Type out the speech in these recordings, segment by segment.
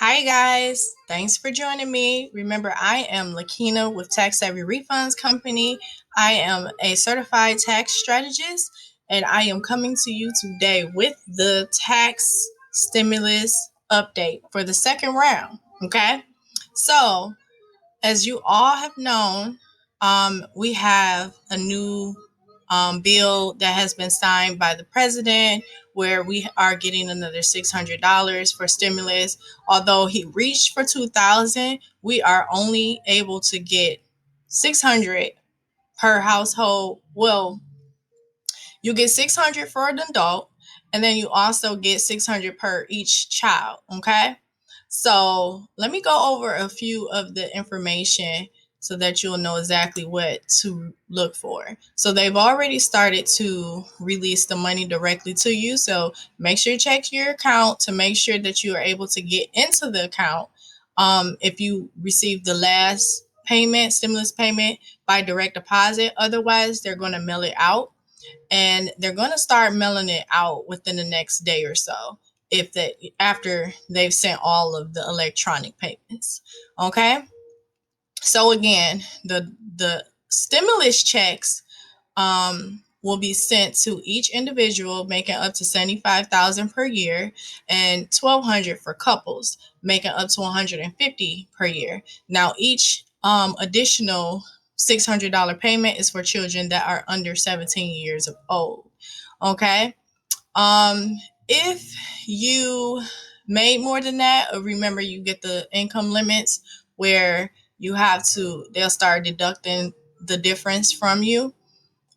Hi guys, thanks for joining me. Remember, I am Lakina with Tax Savvy Refunds Company. I am a certified tax strategist and I am coming to you today with the tax stimulus update for the second round. Okay, so as you all have known, we have a new bill that has been signed by the president where we are getting another $600 for stimulus. Although he reached for 2,000, we are only able to get 600 per household. Well, you get 600 for an adult, and then you also get 600 per each child. Okay. So let me go over a few of the information so that you'll know exactly what to look for. So they've already started to release the money directly to you. So make sure you check your account to make sure that you are able to get into the account. If you receive the last payment, stimulus payment by direct deposit, otherwise they're going to mail it out, and they're going to start mailing it out within the next day or so if they after they've sent all of the electronic payments. Okay, so again, the stimulus checks will be sent to each individual making up to 75,000 per year, and 1,200 for couples making up to 150 per year. Now each additional $600 payment is for children that are under 17 years of old. Okay. If you made more than that, remember you get the income limits where they'll start deducting the difference from you.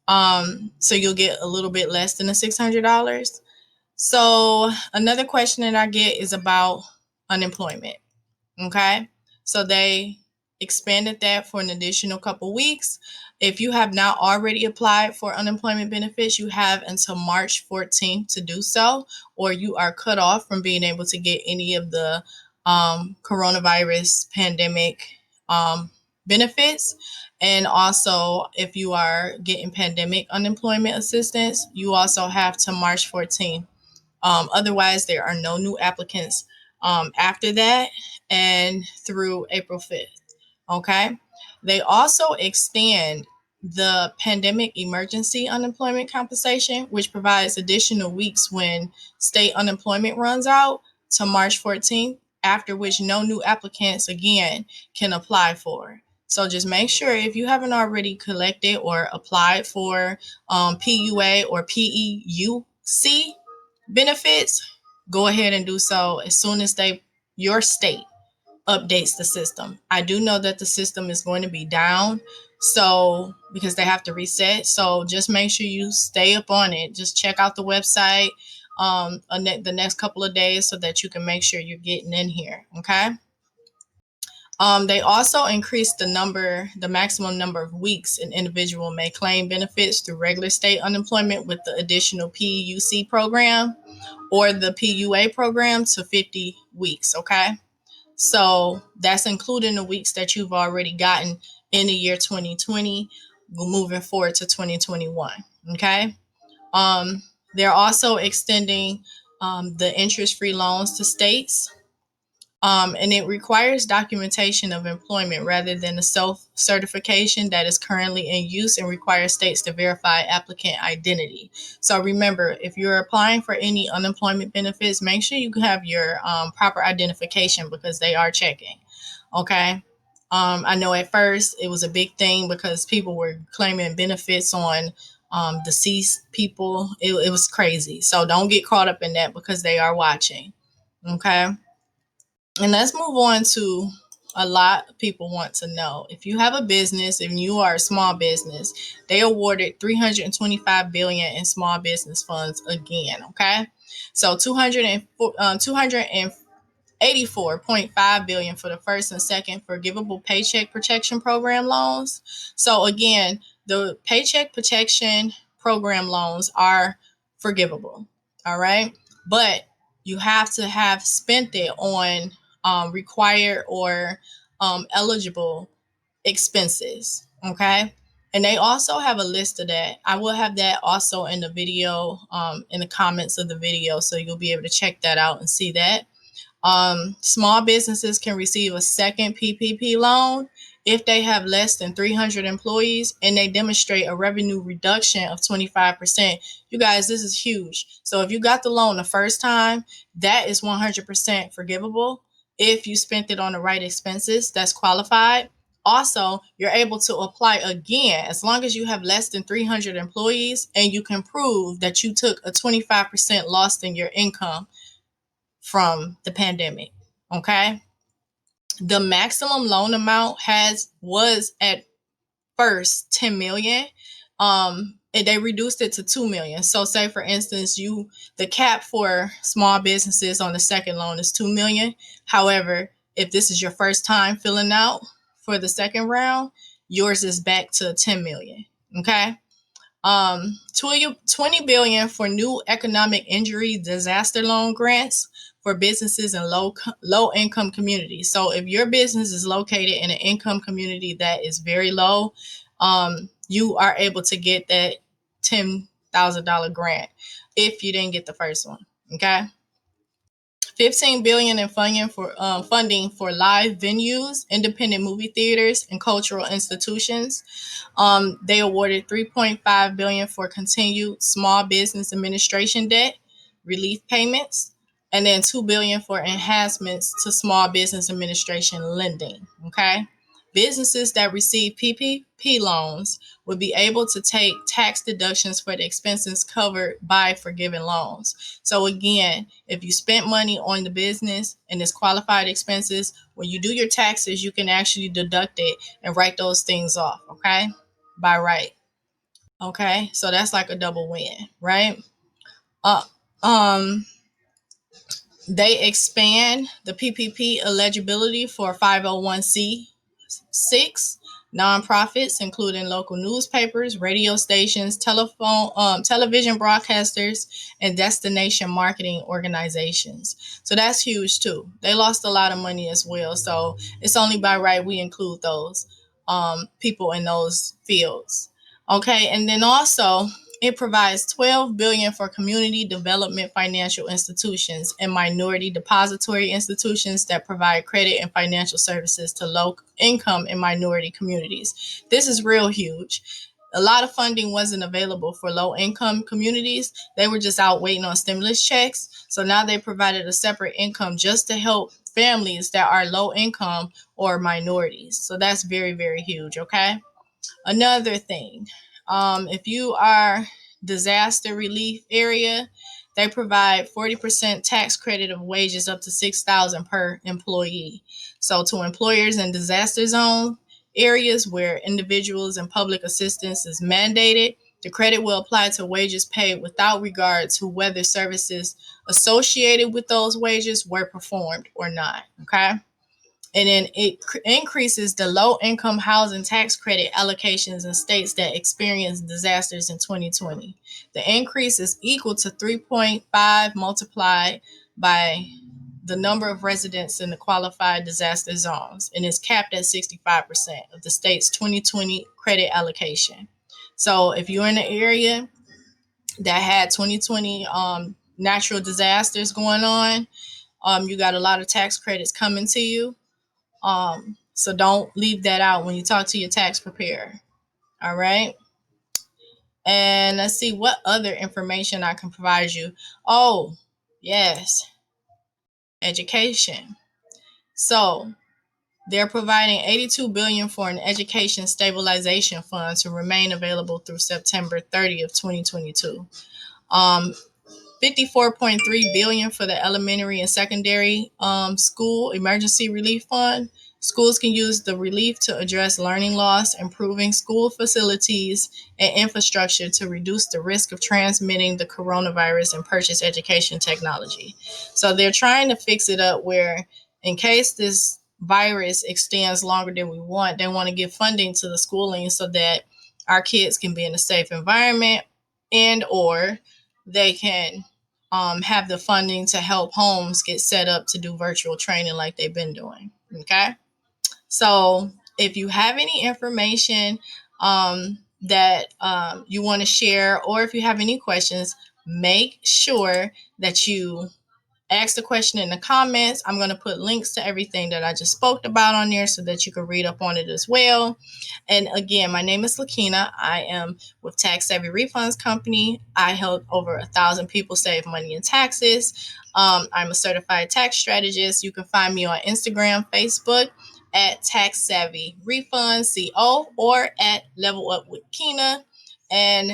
So you'll get a little bit less than the $600. So another question that I get is about unemployment. Okay. So they expanded that for an additional couple weeks. If you have not already applied for unemployment benefits, you have until March 14th to do so, or you are cut off from being able to get any of the coronavirus pandemic benefits. And also, if you are getting pandemic unemployment assistance, you also have to March 14th. Otherwise, there are no new applicants after that and through April 5th. Okay. They also extend the pandemic emergency unemployment compensation, which provides additional weeks when state unemployment runs out, to March 14th, after which no new applicants again can apply for. So just make sure, if you haven't already collected or applied for PUA or PEUC benefits, go ahead and do so as soon as your state updates the system. I do know that the system is going to be down, so because they have to reset. So just make sure you stay up on it. Just check out the website the next couple of days so that you can make sure you're getting in here. Okay. They also increased the maximum number of weeks an individual may claim benefits through regular state unemployment with the additional PUC program or the PUA program to 50 weeks. Okay. So that's including the weeks that you've already gotten in the year 2020, moving forward to 2021. Okay. They're also extending the interest-free loans to states. And it requires documentation of employment rather than the self-certification that is currently in use and requires states to verify applicant identity. So remember, if you're applying for any unemployment benefits, make sure you have your proper identification because they are checking. Okay. I know at first it was a big thing because people were claiming benefits on deceased people. It was crazy. So don't get caught up in that because they are watching. Okay. And let's move on to a lot of people want to know. If you have a business and you are a small business, they awarded $325 billion in small business funds again. Okay. So 284.5 billion for the first and second forgivable paycheck protection program loans. So again, the paycheck protection program loans are forgivable. All right. But you have to have spent it on required or eligible expenses. Okay. And they also have a list of that. I will have that also in the video, in the comments of the video. So you'll be able to check that out and see that. Small businesses can receive a second PPP loan if they have less than 300 employees and they demonstrate a revenue reduction of 25%. You guys, this is huge. So if you got the loan the first time, that is 100% forgivable. If you spent it on the right expenses, that's qualified. Also, you're able to apply again as long as you have less than 300 employees and you can prove that you took a 25% loss in your income from the pandemic. Okay. The maximum loan amount was at first 10 million. And they reduced it to 2 million. So say for instance, the cap for small businesses on the second loan is 2 million. However, if this is your first time filling out for the second round, yours is back to 10 million. Okay. 20 billion for new economic injury disaster loan grants for businesses in low income communities. So if your business is located in an income community that is very low, you are able to get that $10,000 grant if you didn't get the first one. Okay. 15 billion in funding for live venues, independent movie theaters, and cultural institutions. They awarded 3.5 billion for continued small business administration debt relief payments, and then 2 billion for enhancements to small business administration lending. Okay. Businesses that receive PPP loans would be able to take tax deductions for the expenses covered by forgiven loans. So again, if you spent money on the business and it's qualified expenses, when you do your taxes, you can actually deduct it and write those things off, okay? By right. Okay? So that's like a double win, right? Uh um they expand the PPP eligibility for 501c6 nonprofits, including local newspapers, radio stations, television broadcasters, and destination marketing organizations. So that's huge too. They lost a lot of money as well. So it's only by right we include those people in those fields. Okay, and then also it provides 12 billion dollars for community development financial institutions and minority depository institutions that provide credit and financial services to low income and minority communities. This is real huge. A lot of funding wasn't available for low income communities. They were just out waiting on stimulus checks. So now they provided a separate income just to help families that are low income or minorities. So that's very, very huge. Okay. Another thing, if you are disaster relief area, they provide 40% tax credit of wages up to 6,000 per employee. So to employers in disaster zone areas where individuals and public assistance is mandated, the credit will apply to wages paid without regard to whether services associated with those wages were performed or not. Okay. And then it increases the low income housing tax credit allocations in states that experienced disasters in 2020. The increase is equal to 3.5 multiplied by the number of residents in the qualified disaster zones and is capped at 65% of the state's 2020 credit allocation. So if you're in an area that had 2020 natural disasters going on, you got a lot of tax credits coming to you. So don't leave that out when you talk to your tax preparer. All right. And let's see what other information I can provide you. Oh, yes, education. So they're providing 82 billion for an education stabilization fund to remain available through September 30th, 2022. 54.3 billion for the elementary and secondary school emergency relief fund. Schools can use the relief to address learning loss, improving school facilities and infrastructure to reduce the risk of transmitting the coronavirus and purchase education technology. So they're trying to fix it up where, in case this virus extends longer than we want, they want to give funding to the schooling so that our kids can be in a safe environment, and or they can have the funding to help homes get set up to do virtual training like they've been doing. Okay. So if you have any information that you want to share, or if you have any questions, make sure that you ask the question in the comments. I'm going to put links to everything that I just spoke about on there so that you can read up on it as well. And again, my name is Lakina. I am with Tax Savvy Refunds Company. I help over 1,000 people save money in taxes. I'm a certified tax strategist. You can find me on Instagram, Facebook at Tax Savvy Refunds CO or at Level Up with Kina. And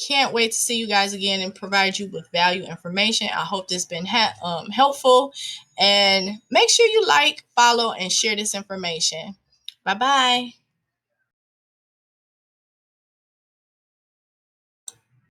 can't wait to see you guys again and provide you with value information. I hope this has been helpful. And make sure you like, follow, and share this information. Bye-bye.